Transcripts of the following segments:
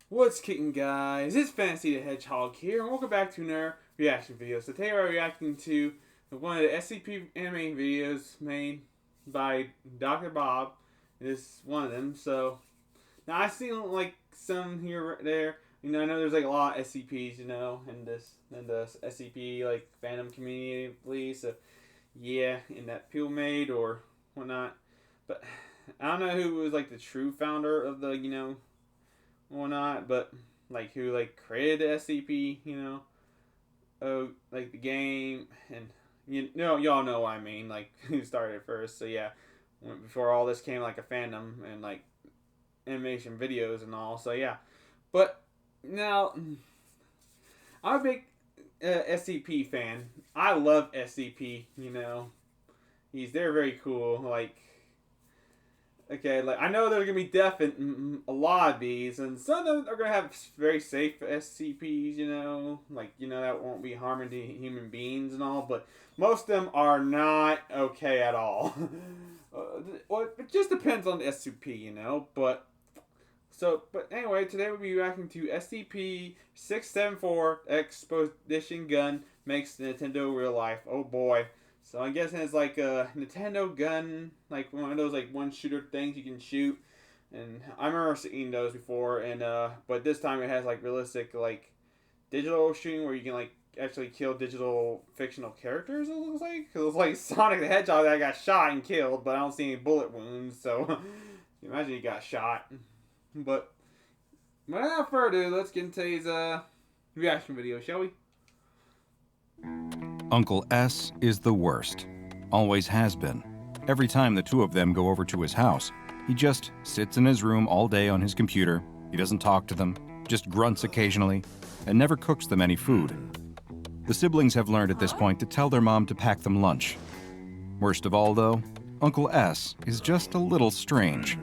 What's kicking, guys? It's Fantasy the Hedgehog here, and welcome back to another reaction video. So today we're reacting to one of the SCP anime videos made by Dr. Bob. It's one of them. So now I've seen like some here, right there. You know, I know there's like a lot of SCPs, you know, in the SCP like fandom community. So yeah, in that people made or whatnot. But I don't know who was like the true founder of the or not, but like who like created the SCP, like the game, and y'all know what I mean, like who started it first. So yeah, before all this came like a fandom and like animation videos and all. So yeah, but now I'm a big SCP fan. I love SCP. They're very cool. Like. Okay, like I know there's gonna be death in a lot of these, and some of them are gonna have very safe SCPs, that won't be harming to human beings and all. But most of them are not okay at all. Well, it just depends on the SCP, But anyway, today we'll be reacting to SCP-674 The Exposition Gun makes Nintendo real life. Oh boy. So I'm guessing it's like a Nintendo gun, like one of those like one shooter things you can shoot. And I remember seeing those before, and but this time it has like realistic like digital shooting where you can like actually kill digital fictional characters. It looks like it was like Sonic the Hedgehog that got shot and killed, but I don't see any bullet wounds. So imagine he got shot. But without further ado, let's get into today's reaction video, shall we? Uncle S is the worst. Always has been. Every time the two of them go over to his house, he just sits in his room all day on his computer. He doesn't talk to them, just grunts occasionally, and never cooks them any food. The siblings have learned at this point to tell their mom to pack them lunch. Worst of all, though, Uncle S is just a little strange.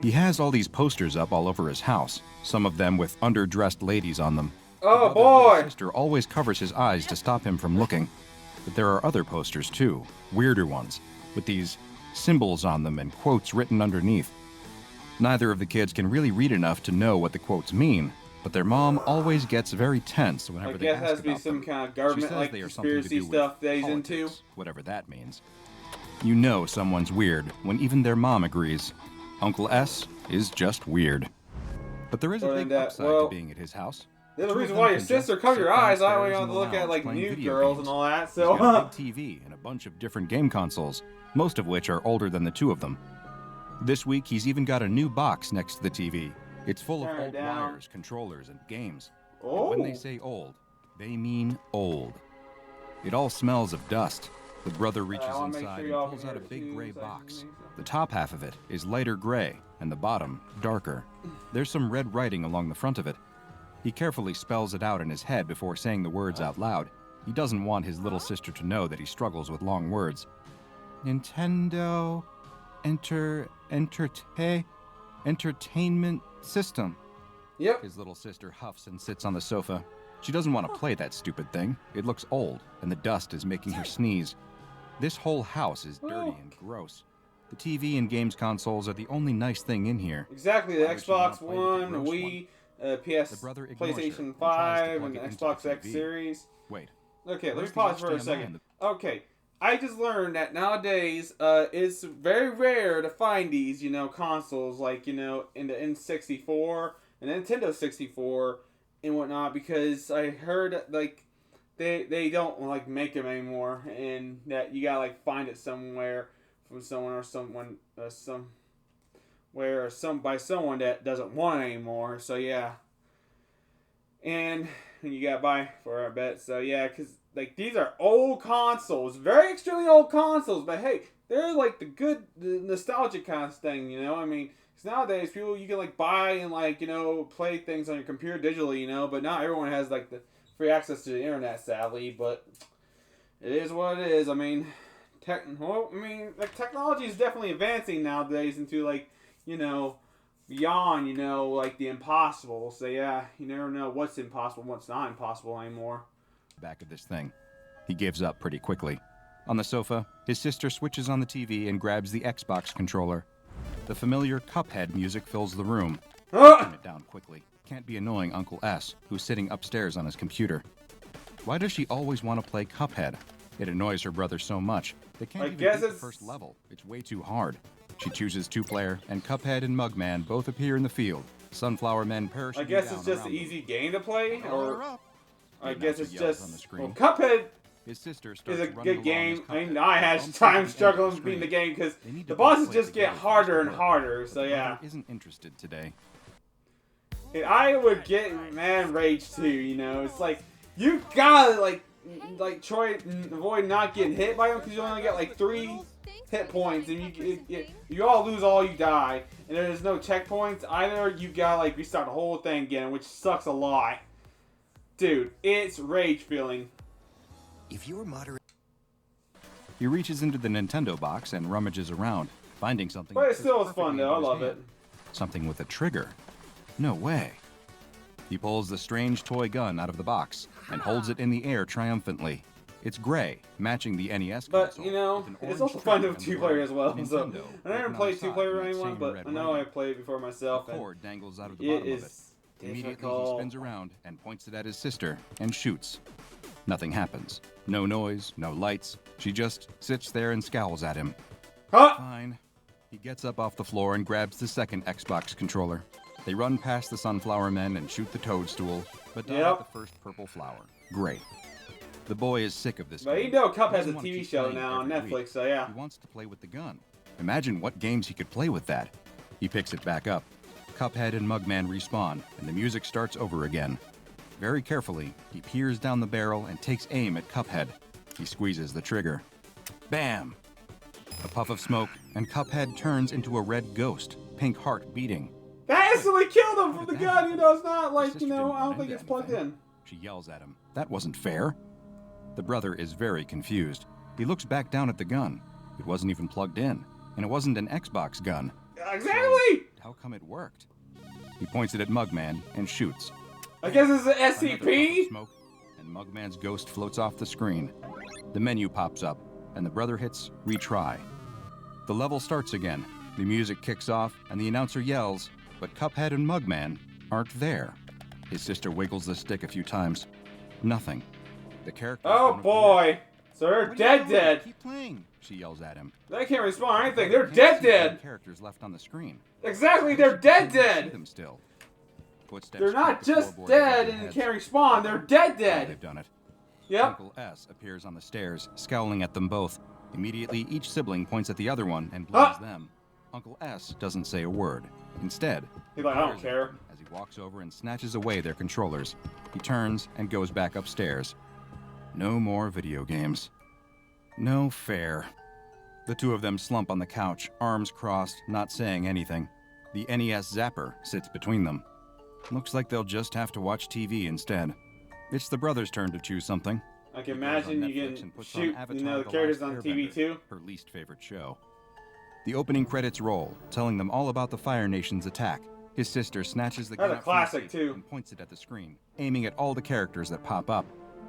He has all these posters up all over his house, some of them with underdressed ladies on them. Oh boy! His sister always covers his eyes to stop him from looking. But there are other posters too, weirder ones, with these symbols on them and quotes written underneath. Neither of the kids can really read enough to know what the quotes mean, but their mom always gets very tense whenever they ask about them. I guess it has to be some kind of government-like conspiracy stuff that he's into. Whatever that means. You know someone's weird when even their mom agrees. Uncle S is just weird. But there is a big upside to being at his house. There's a reason why your sister covered your eyes. I always want to look at like new girls and all that. So he's got a big TV and a bunch of different game consoles, most of which are older than the two of them. This week he's even got a new box next to the TV. It's full of old wires, controllers, and games. Oh. And when they say old, they mean old. It all smells of dust. The brother reaches inside and pulls out a big gray box. The top half of it is lighter gray, and the bottom darker. There's some red writing along the front of it. He carefully spells it out in his head before saying the words out loud. He doesn't want his little sister to know that he struggles with long words. Nintendo Entertainment System. Yep. His little sister huffs and sits on the sofa. She doesn't want to play that stupid thing. It looks old, and the dust is making her sneeze. This whole house is dirty and gross. The TV and games consoles are the only nice thing in here. Exactly, the Xbox One, the Wii, PS, PlayStation 5, and the Xbox X Series. Wait. Okay, let me pause for a second. Okay, I just learned that nowadays it's very rare to find these, consoles like, in the N64 and Nintendo 64 and whatnot, because I heard that, like, they don't, like, make them anymore, and that you gotta, like, find it somewhere from someone or someone, by someone that doesn't want it anymore. So yeah, and you gotta buy for it, I bet. So yeah, because like these are old consoles, very extremely old consoles, but hey, they're like the nostalgic kind of thing, I mean, because nowadays people, you can like buy and like play things on your computer digitally, but not everyone has like the free access to the internet, sadly. But it is what it is. I mean, technology is definitely advancing nowadays into like, beyond, like the impossible. So yeah, you never know what's impossible and what's not impossible anymore. Back of this thing. He gives up pretty quickly. On the sofa, his sister switches on the TV and grabs the Xbox controller. The familiar Cuphead music fills the room. Turn it down quickly. can't be annoying Uncle S, who's sitting upstairs on his computer. Why does she always want to play Cuphead? It annoys her brother so much. They can't even beat the first level. It's way too hard. She chooses 2-player, and Cuphead and Mugman both appear in the field. Sunflower Men parachuting down. I guess it's just an easy game to play, or I guess it's just on the screen. Well, Cuphead His sister is a starts good game. I mean, Cuphead. I had time struggling beating the game because the bosses just get harder and harder. So yeah, isn't interested today. And I would get mad rage too. You know, it's like you gotta like try and avoid not getting hit by them because you only get like 3 hit points, and you all lose all, you die, and there's no checkpoints either. You gotta like restart the whole thing again, which sucks a lot. Dude, it's rage feeling. If you're moderate. He reaches into the Nintendo box and rummages around, finding something. But it still is fun though. I love it. Something with a trigger. No way. He pulls the strange toy gun out of the box and holds it in the air triumphantly. It's gray, matching the NES console. But, you know, it's also fun to have 2-player as well. So, I never played 2-player with anyone, but I know I played it before myself. The cord dangles out of the bottom of it. Immediately he spins around and points it at his sister and shoots. Nothing happens. No noise, no lights. She just sits there and scowls at him. Huh? Fine. He gets up off the floor and grabs the second Xbox controller. They run past the Sunflower Men and shoot the toadstool, but die at the first purple flower. Great. The boy is sick of this But game. you know Cup has a He doesn't want to TV keep show playing now on every Netflix, week. so yeah. He wants to play with the gun. Imagine what games he could play with that. He picks it back up. Cuphead and Mugman respawn, and the music starts over again. Very carefully, he peers down the barrel and takes aim at Cuphead. He squeezes the trigger. Bam! A puff of smoke, and Cuphead turns into a red ghost, pink heart beating. That instantly killed him from the gun, you know, it's not like, you know, I don't think it's plugged in. She yells at him. That wasn't fair. The brother is very confused. He looks back down at the gun. It wasn't even plugged in, and it wasn't an Xbox gun. Exactly! So, how come it worked? He points it at Mugman and shoots. I guess it's an Another puff SCP? of smoke, and Mugman's ghost floats off the screen. The menu pops up, and the brother hits retry. The level starts again. The music kicks off, and the announcer yells, but Cuphead and Mugman aren't there. His sister wiggles the stick a few times. Nothing. The characters Oh don't boy! appear. So they're What are you doing? dead. Keep playing, she yells at him. They can't respond or anything. They're You can't see dead. any characters left on the screen. Exactly, they're You can see dead. them still. Footsteps They're not creak the just floorboards dead above their and heads. can't respond. They're dead. They've done it. Yep. Uncle S appears on the stairs, scowling at them both. Immediately, each sibling points at the other one and blames them. Uncle S doesn't say a word. Instead, He's like, I don't stares at care. them as he walks over and snatches away their controllers. He turns and goes back upstairs. No more video games. No fair. The two of them slump on the couch, arms crossed, not saying anything. The NES zapper sits between them. Looks like they'll just have to watch TV instead. It's the brother's turn to choose something. I can He goes on imagine you Netflix can and puts on shoot, Avatar: you know, the The characters Last on TV Airbender, too. her least favorite show. The opening credits roll, telling them all about the Fire Nation's attack. His sister snatches the gun That's a up from the classic, safe too. and points it at the screen, aiming at all the characters that pop up.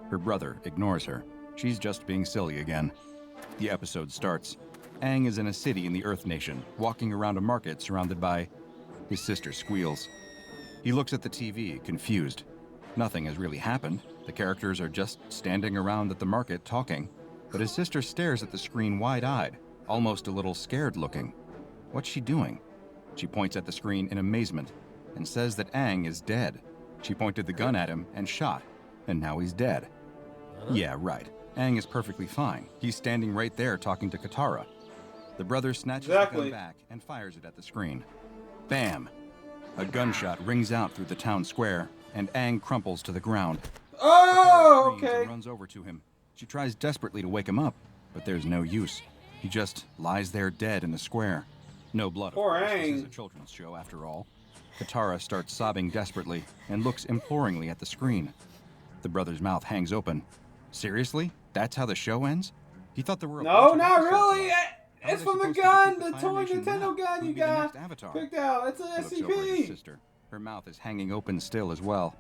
Her brother ignores her. She's just being silly again. The episode starts. Aang is in a city in the Earth Nation, walking around a market surrounded by... His sister squeals. He looks at the TV, confused. Nothing has really happened. The characters are just standing around at the market talking. But his sister stares at the screen wide-eyed, almost a little scared looking. What's she doing? She points at the screen in amazement and says that Aang is dead. She pointed the gun at him and shot, and now he's dead. Yeah, right. Aang is perfectly fine. He's standing right there talking to Katara. The brother snatches the gun back and fires it at the screen. Bam! A gunshot rings out through the town square, and Aang crumples to the ground. Oh, Katara screams okay. and runs over to him. She tries desperately to wake him up, but there's no use. He just lies there dead in the square. No blood, of Poor course. This is Aang. a children's show, after all. Katara starts sobbing desperately and looks imploringly at the screen. The brother's mouth hangs open. Seriously? That's how the show ends? He thought there were a No, bunch of not episodes really. left. How It's are they from the supposed to gun, defeat the Fire toy Nation Nintendo now? gun Who you would be the got next Avatar? picked out. It's an He looks over at his SCP. sister. Her mouth is hanging open still as well.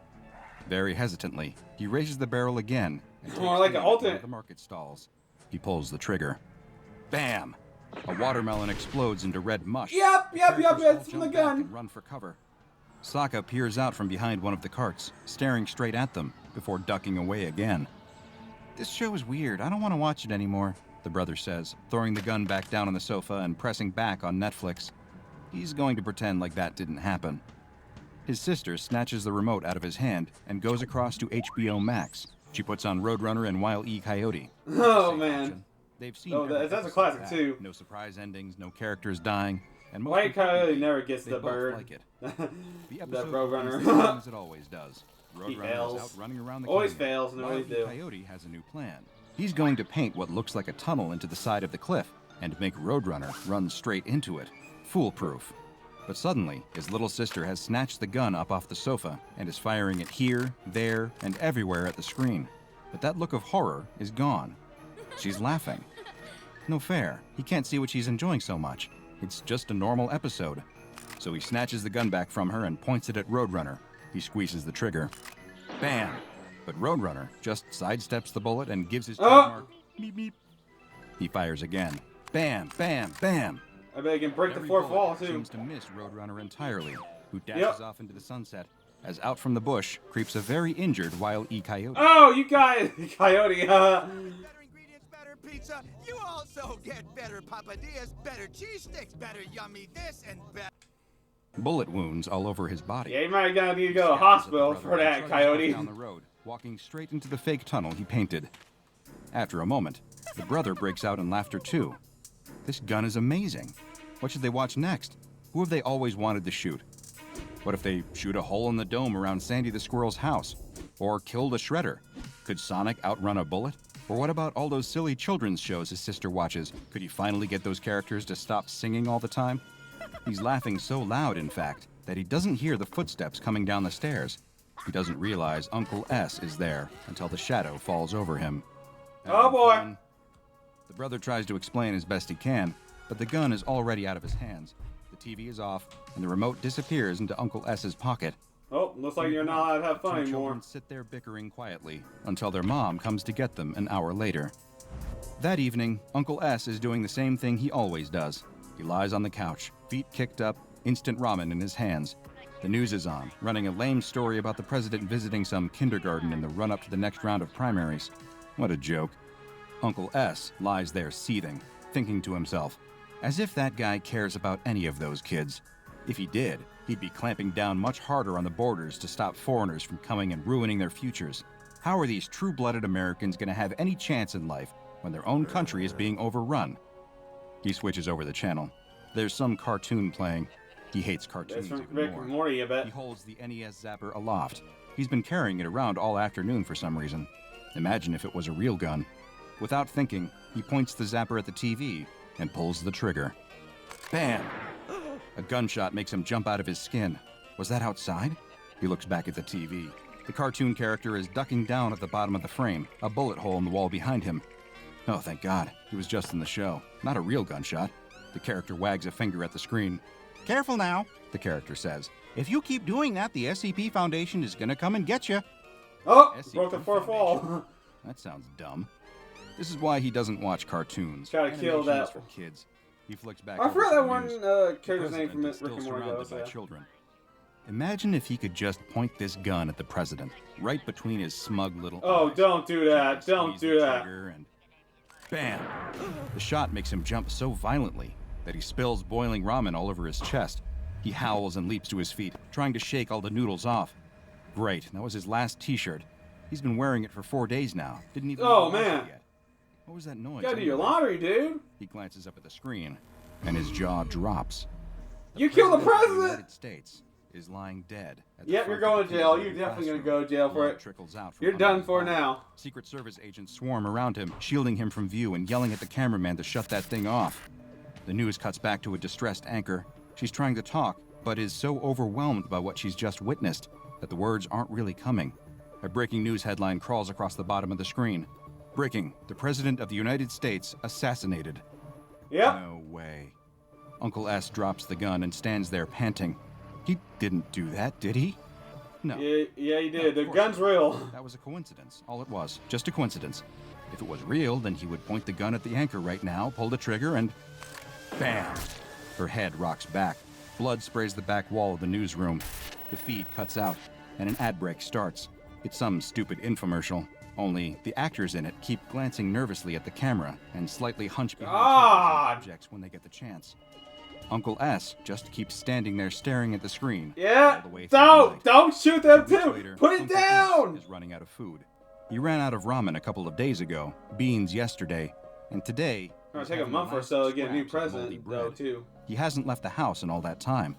Very hesitantly, he raises the barrel again and takes More like aim an at one alternate. of the market stalls. He pulls the trigger. Bam! A watermelon explodes into red mush. Yep. Characters all It's from the jump back gun. and run for cover. Sokka peers out from behind one of the carts, staring straight at them, before ducking away again. This show is weird. I don't want to watch it anymore, the brother says, throwing the gun back down on the sofa and pressing back on Netflix. He's going to pretend like that didn't happen. His sister snatches the remote out of his hand and goes across to HBO Max. She puts on Roadrunner and Wile E. Coyote. Oh, man. Option. They've seen that's a classic, too. No surprise endings, no characters dying. And most White Coyote never gets they the both bird. like it. The That episode Roadrunner. begins the same as it always does. He Roadrunner fails. is out running around the Always canyon. fails, and Wile always E. do. Coyote has a new plan. He's going to paint what looks like a tunnel into the side of the cliff and make Roadrunner run straight into it. Foolproof. But suddenly, his little sister has snatched the gun up off the sofa and is firing it here, there, and everywhere at the screen. But that look of horror is gone. She's laughing. No fair. He can't see what she's enjoying so much. It's just a normal episode. So he snatches the gun back from her and points it at Roadrunner. He squeezes the trigger. Bam! But Roadrunner just sidesteps the bullet and gives his trademark meep meep. He fires again. Bam, bam, bam! I bet he can break the Every fourth bullet wall, too. seems to miss Roadrunner entirely, who dashes off into the sunset, as out from the bush creeps a very injured Wile E. Coyote. Oh, you guys, Coyote, Better ingredients, better pizza. You also get better papadillas, better cheese sticks, better yummy this, and better. Bullet wounds all over his body. Yeah, you might have need to go to the Stabs at hospital brother for and that, trudges Coyote. off down the road, walking straight into the fake tunnel he painted. After a moment, the brother breaks out in laughter too. This gun is amazing. What should they watch next? Who have they always wanted to shoot? What if they shoot a hole in the dome around Sandy the Squirrel's house? Or killed a shredder? Could Sonic outrun a bullet? Or what about all those silly children's shows his sister watches? Could he finally get those characters to stop singing all the time? He's laughing so loud, in fact, that he doesn't hear the footsteps coming down the stairs. He doesn't realize Uncle S is there until the shadow falls over him. Oh, boy. Fun? The brother tries to explain as best he can, but the gun is already out of his hands. The TV is off, and the remote disappears into Uncle S's pocket. Oh, looks like you're not allowed to have fun Two anymore. children sit there bickering quietly until their mom comes to get them an hour later. That evening, Uncle S is doing the same thing he always does. He lies on the couch, feet kicked up, instant ramen in his hands. The news is on, running a lame story about the president visiting some kindergarten in the run-up to the next round of primaries. What a joke. Uncle S lies there seething, thinking to himself, as if that guy cares about any of those kids. If he did, he'd be clamping down much harder on the borders to stop foreigners from coming and ruining their futures. How are these true-blooded Americans going to have any chance in life when their own country is being overrun? He switches over the channel. There's some cartoon playing. He hates cartoons That's from even Rick more. and Morty, I bet. He holds the NES zapper aloft. He's been carrying it around all afternoon for some reason. Imagine if it was a real gun. Without thinking, he points the zapper at the TV and pulls the trigger. Bam! A gunshot makes him jump out of his skin. Was that outside? He looks back at the TV. The cartoon character is ducking down at the bottom of the frame, a bullet hole in the wall behind him. Oh, thank God. He was just in the show. Not a real gunshot. The character wags a finger at the screen. Careful now, the character says. If you keep doing that, the SCP Foundation is gonna come and get you. Oh, SCP broke the fourth wall. That sounds dumb. This is why he doesn't watch cartoons. Gotta kill Animation that. is for kids. He flicks back. I over forgot some that one news. character's The name from president is Rick and still Morty. surrounded by though, children. Imagine if he could just point this gun at the president, right between his smug little Oh, eyes. don't do that. Squeeze Don't the do that. trigger and bam! The shot makes him jump so violently that he spills boiling ramen all over his chest. He howls and leaps to his feet, trying to shake all the noodles off. Great, that was his last t-shirt. He's been wearing it for 4 days now. Didn't even Oh, wash it man. yet. What was that noise? You gotta do your anyway? laundry, dude. He glances up at the screen, and his jaw drops. You killed the of the president! United States is lying dead. At the Yep, front you're of going the to jail. kindergarten You're definitely gonna classroom. go to jail for Blood it. trickles out from You're under done his for arm. now. Secret Service agents swarm around him, shielding him from view and yelling at the cameraman to shut that thing off. The news cuts back to a distressed anchor. She's trying to talk, but is so overwhelmed by what she's just witnessed that the words aren't really coming. A breaking news headline crawls across the bottom of the screen. Breaking, the President of the United States assassinated. Yep. No way. Uncle S drops the gun and stands there panting. He didn't do that, did he? No. Yeah, you No, did. of The course gun's not. real. That was a coincidence. All it was. Just a coincidence. If it was real, then he would point the gun at the anchor right now, pull the trigger, and bam! Her head rocks back. Blood sprays the back wall of the newsroom. The feed cuts out, and an ad break starts. It's some stupid infomercial, only the actors in it keep glancing nervously at the camera and slightly hunch behind objects when they get the chance. Uncle S just keeps standing there staring at the screen. Yeah, all the way through the night. don't shoot them too. Later, Put it Uncle down. S is running out of food. He ran out of ramen a couple of days ago, beans yesterday, and today. It'll take a month or so to get a new president, though, too. He hasn't left the house in all that time.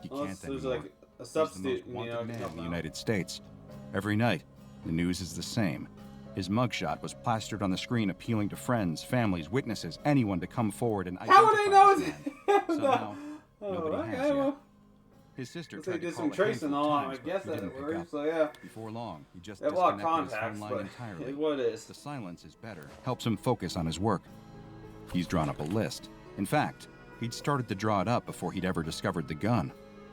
He Unless can't there's anymore. like a substitute, He's the most you know, wanted man in the out. United States. Every night, the news is the same. His mugshot was plastered on the screen, appealing to friends, families, witnesses, anyone to come forward and identify. How would they know it's him. him? Somehow, Oh, nobody okay, has yet. well, His sister they tried to did call some a tracing handful of on. I times, but guess he that didn't pick works. up. So yeah, Before long, he just they have a lot of disconnected his contacts, phone but line entirely. it's what it is. The silence is better, helps him focus on his work. He's drawn up a list. In fact, he'd started to draw it up before he'd ever discovered the gun.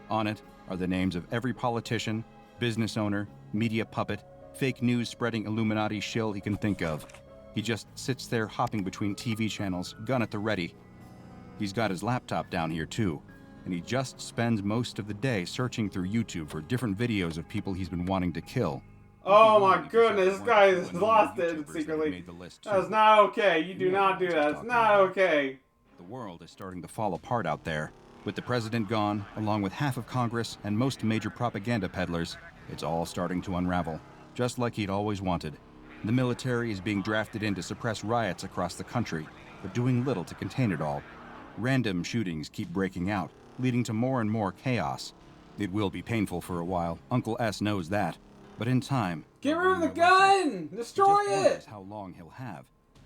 On it are the names of every politician, business owner, media puppet, fake news spreading Illuminati shill he can think of. He just sits there hopping between TV channels, gun at the ready. He's got his laptop down here too, and he just spends most of the day searching through YouTube for different videos of people he's been wanting to kill. Oh my goodness, this guy has lost it YouTubers that secretly. made the list, too. That's not okay. You do not do that. It's not okay. The world is starting to fall apart out there. With the president gone, along with half of Congress and most major propaganda peddlers, it's all starting to unravel, just like he'd always wanted. The military is being drafted in to suppress riots across the country, but doing little to contain it all. Random shootings keep breaking out, leading to more and more chaos. It will be painful for a while, Uncle S knows that. But in time... Get rid of the gun! Destroy it! How long he'll have.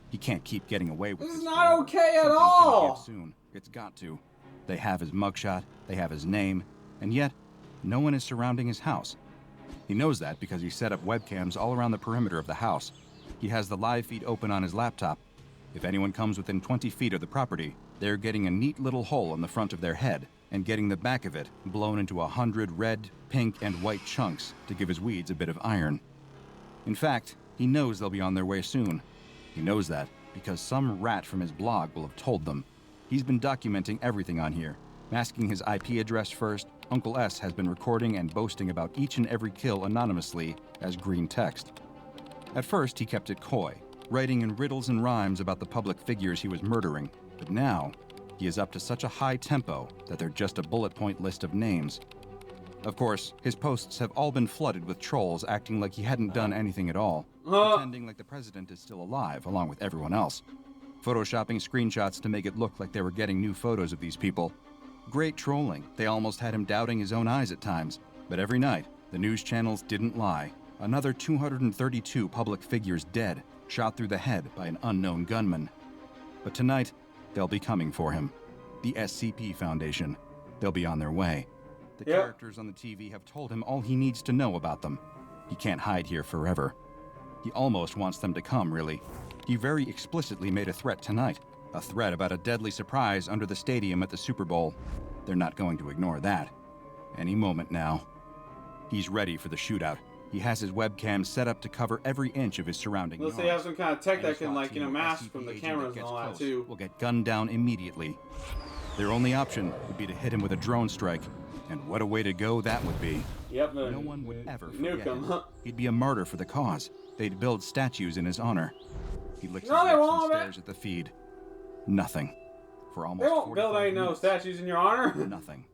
He can't keep getting away with This this is not forever. okay at Something's gonna all. give soon. It's got to. They have his mugshot, they have his name, and yet, no one is surrounding his house. He knows that because he set up webcams all around the perimeter of the house. He has the live feed open on his laptop. If anyone comes within 20 feet of the property, they're getting a neat little hole in the front of their head and getting the back of it blown into 100 red, pink, and white chunks to give his weeds a bit of iron. In fact, he knows they'll be on their way soon. He knows that because some rat from his blog will have told them. He's been documenting everything on here, masking his IP address first. Uncle S has been recording and boasting about each and every kill anonymously as green text. At first, he kept it coy, writing in riddles and rhymes about the public figures he was murdering, but now he is up to such a high tempo that they're just a bullet point list of names. Of course, his posts have all been flooded with trolls acting like he hadn't done anything at all, pretending like the president is still alive along with everyone else, photoshopping screenshots to make it look like they were getting new photos of these people. Great trolling. They almost had him doubting his own eyes at times, but every night, the news channels didn't lie. Another 232 public figures dead, shot through the head by an unknown gunman. But tonight, they'll be coming for him. The SCP Foundation. They'll be on their way. The characters on the TV have told him all he needs to know about them. He can't hide here forever. He almost wants them to come, really. He very explicitly made a threat tonight. A threat about a deadly surprise under the stadium at the Super Bowl. They're not going to ignore that. Any moment now. He's ready for the shootout. He has his webcam set up to cover every inch of his surrounding Unless yard. they have some kind of tech Any that can, SWAT like, team or mask SCP from the agent cameras that and all gets that, close too. will get gunned down immediately. Their only option would be to hit him with a drone strike. And what a way to go that would be. Yep, No one would ever forget nuke him. him. He'd be a martyr for the cause. They'd build statues in his honor. He licks No, his they lips won't, and man. stares at the feed. Nothing. For They almost won't build 45 any no minutes. statues in your honor. Nothing.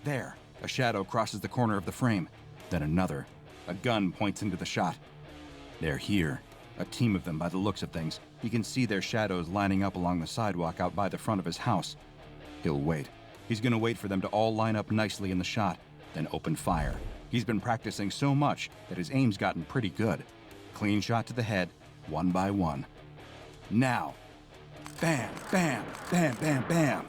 There, a shadow crosses the corner of the frame. Then another. A gun points into the shot. They're here. A team of them by the looks of things. He can see their shadows lining up along the sidewalk out by the front of his house. He'll wait. He's gonna wait for them to all line up nicely in the shot, then open fire. He's been practicing so much that his aim's gotten pretty good. Clean shot to the head, one by one. Now. Bam, bam, bam, bam, bam.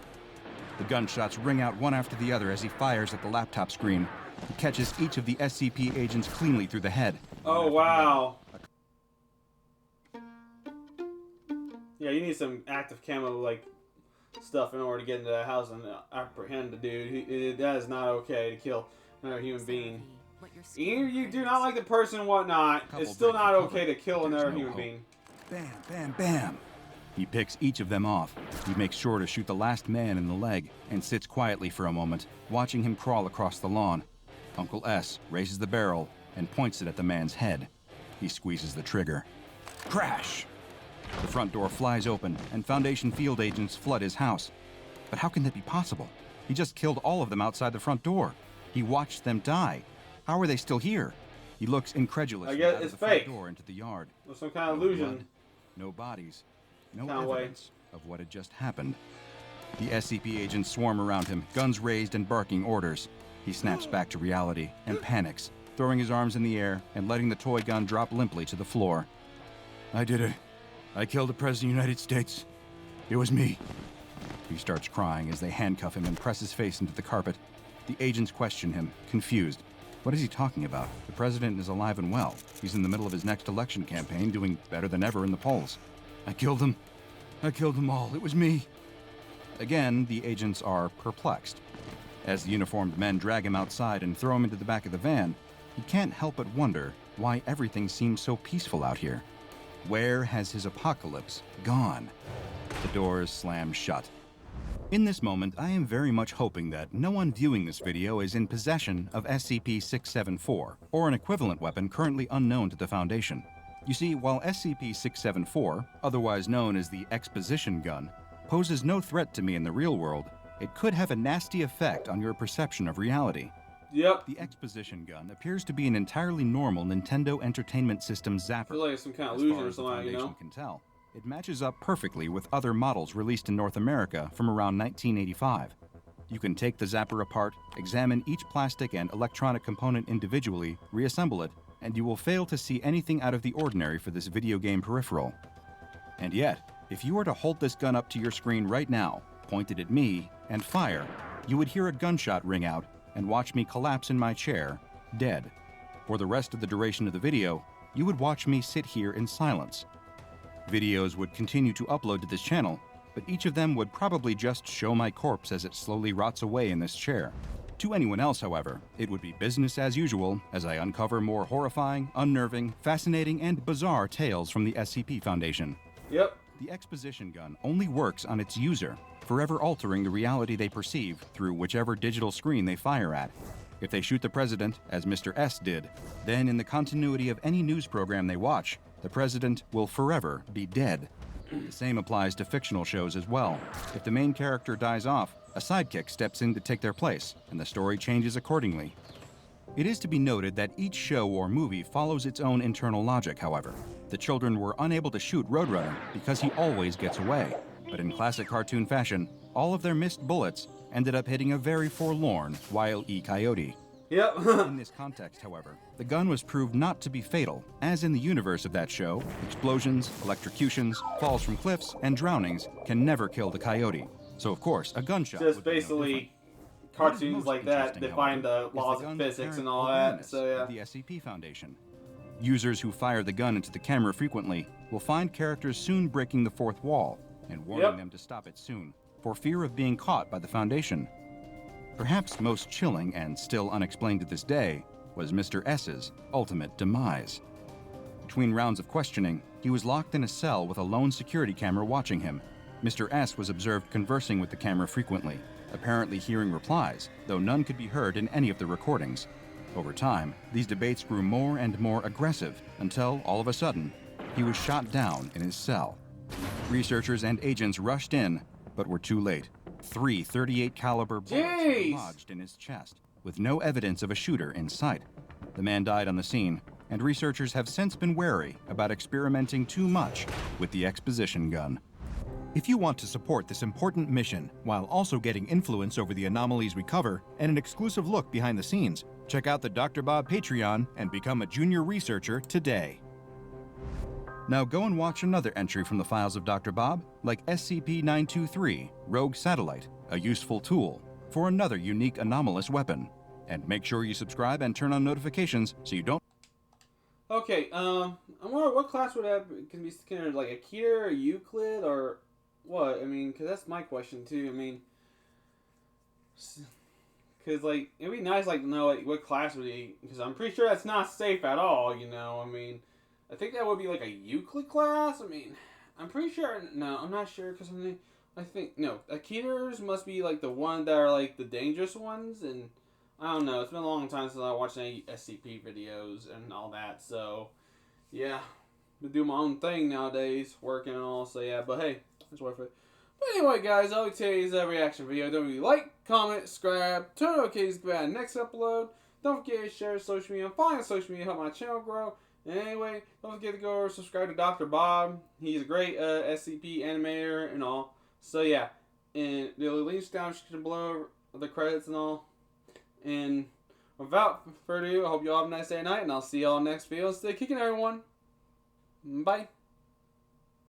The gunshots ring out one after the other as he fires at the laptop screen. He catches each of the SCP agents cleanly through the head. Oh, wow. Yeah, you need some active camo, like, stuff in order to get into that house and apprehend the dude. That is not okay to kill another human being. Even if you do not like the person and whatnot, it's still not okay to kill another human being. Bam, bam, bam. He picks each of them off. He makes sure to shoot the last man in the leg and sits quietly for a moment, watching him crawl across the lawn. Uncle S raises the barrel and points it at the man's head. He squeezes the trigger. Crash! The front door flies open, and Foundation field agents flood his house. But how can that be possible? He just killed all of them outside the front door. He watched them die. How are they still here? He looks incredulously out of the front door into the yard. There's some kind of illusion. Blood, no bodies, no evidence of what had just happened. The SCP agents swarm around him, guns raised and barking orders. He snaps back to reality and panics, throwing his arms in the air and letting the toy gun drop limply to the floor. I did it. I killed the President of the United States. It was me. He starts crying as they handcuff him and press his face into the carpet. The agents question him, confused. What is he talking about? The president is alive and well. He's in the middle of his next election campaign, doing better than ever in the polls. I killed them. I killed them all. It was me. Again, the agents are perplexed. As the uniformed men drag him outside and throw him into the back of the van, he can't help but wonder why everything seems so peaceful out here. Where has his apocalypse gone? The doors slam shut. In this moment, I am very much hoping that no one viewing this video is in possession of SCP-674, or an equivalent weapon currently unknown to the Foundation. You see, while SCP-674, otherwise known as the Exposition Gun, poses no threat to me in the real world, it could have a nasty effect on your perception of reality. Yep. The Exposition Gun appears to be an entirely normal Nintendo Entertainment System zapper. I feel like it's some kind of As illusion far or as the something, you Foundation know? can tell, it matches up perfectly with other models released in North America from around 1985. You can take the zapper apart, examine each plastic and electronic component individually, reassemble it, and you will fail to see anything out of the ordinary for this video game peripheral. And yet, if you were to hold this gun up to your screen right now, point it at me, and fire, you would hear a gunshot ring out and watch me collapse in my chair, dead. For the rest of the duration of the video, you would watch me sit here in silence. Videos would continue to upload to this channel, but each of them would probably just show my corpse as it slowly rots away in this chair. To anyone else, however, it would be business as usual as I uncover more horrifying, unnerving, fascinating, and bizarre tales from the SCP Foundation. Yep. The Exposition Gun only works on its user, forever altering the reality they perceive through whichever digital screen they fire at. If they shoot the president, as Mr. S did, then in the continuity of any news program they watch, the president will forever be dead. The same applies to fictional shows as well. If the main character dies off, a sidekick steps in to take their place, and the story changes accordingly. It is to be noted that each show or movie follows its own internal logic, however. The children were unable to shoot Roadrunner because he always gets away. But in classic cartoon fashion, all of their missed bullets ended up hitting a very forlorn Wile E. Coyote. Yep. In this context, however, the gun was proved not to be fatal, as in the universe of that show, explosions, electrocutions, falls from cliffs, and drownings can never kill the coyote. So of course, a gunshot Just would be no basically different. cartoons like that Interesting, define the however, is laws of gun's physics and apparent all that. awareness So yeah. of the SCP Foundation. Users who fire the gun into the camera frequently will find characters soon breaking the fourth wall and warning them to stop it soon, for fear of being caught by the Foundation. Perhaps most chilling and still unexplained to this day was Mr. S's ultimate demise. Between rounds of questioning, he was locked in a cell with a lone security camera watching him. Mr. S was observed conversing with the camera frequently, apparently hearing replies, though none could be heard in any of the recordings. Over time, these debates grew more and more aggressive until, all of a sudden, he was shot down in his cell. Researchers and agents rushed in, but were too late. 3 .38 caliber bullets were lodged in his chest, with no evidence of a shooter in sight. The man died on the scene, and researchers have since been wary about experimenting too much with the Exposition Gun. If you want to support this important mission while also getting influence over the anomalies we cover and an exclusive look behind the scenes, check out the Dr. Bob Patreon and become a junior researcher today. Now go and watch another entry from the files of Dr. Bob, like SCP-923, Rogue Satellite, a useful tool for another unique anomalous weapon. And make sure you subscribe and turn on notifications so you don't... Okay, I wonder what class would have can be considered like a Keter or Euclid or what? I mean, because that's my question too. I mean, because like it'd be nice like to know like what class would he? Because I'm pretty sure that's not safe at all. You know, I mean, I think that would be like a Euclid class. I mean, I'm pretty sure. No, I'm not sure because I think no, Keters must be like the one that are like the dangerous ones, and I don't know. It's been a long time since I watched any SCP videos and all that. So, yeah. I do my own thing nowadays, working and all. So, yeah. But, hey, that's worth it. But anyway, guys, I'll today's reaction video. Don't really like, comment, subscribe, turn on notifications to get the next upload. Don't forget to share social media. Follow on social media to help my channel grow. And anyway, don't forget to go subscribe to Dr. Bob. He's a great SCP animator and all. So, yeah. And the links down description below, the credits and all. And without further ado, I hope you all have a nice day and night, and I'll see y'all next video. Stay kicking, everyone. Bye.